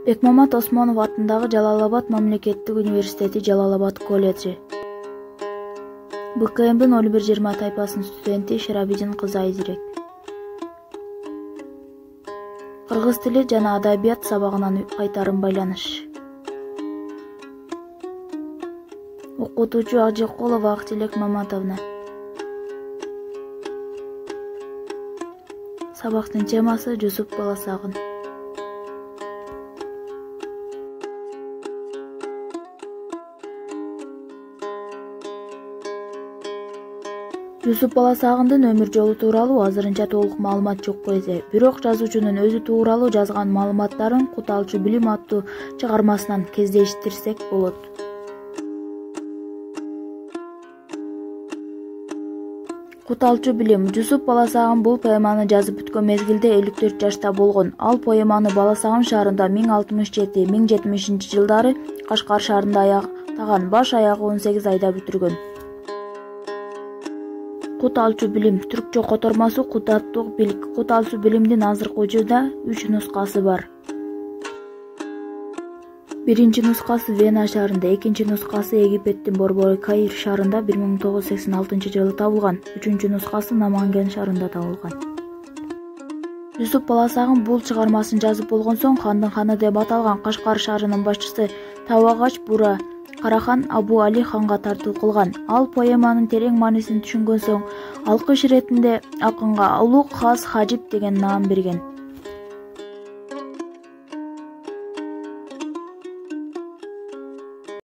Бекмамат Осмонов атындагы Жалал-Абад мамлекеттик университети Жалал-Абад колледжи. БКМбин 0120 тайпасынын студенти Шерабидин кызы Айзирек. Кыргыз тили жана адабият сабагынан кайтарым байланыш. Окутуучу Акжекулова Актилек Маматовна. Сабактын темасы Жусуп Баласагын. Жусуп Баласагындын өмүр жолу тууралуу азырынча толук маалымат жок койсо, бирок жазуучунун өзү тууралуу жазган маалыматтарын Кут алчу билим аттуу чыгармасынан кездештирсек болот. Кут алчу билим. Жусуп Баласагын бул поэманы жазып бүткөн мезгилде 54 жашта болгон. Ал поэманы Баласагын шаарында 1067-1070 жылдары Кашкар шаарында аяктаган, баш аягы 18 айда бүтүргөн. Кут алчу билим түркчө котормосу Кут аттуу билик. Кут алчу билимдин азыркы учурда 3 нускасы бар. Биринчи нускасы Вена шаарында, экинчи нускасы Египеттин борбору Каир шаарында 1986 жылы табылган, үчүнчү нускасы Наманген шаарында табылган. Жусуп Баласагын бул чыгармасын жазып болгон соң хандын ханы деп аталган Кашкар шаарынын башчысы Табагач Бура Карахан Абу Али ханга тартуу кылган. Ал поэманын терең маанисин түшүнгөн соң алкыш иретинде акынга Улук Хас Хажип деген наам берген.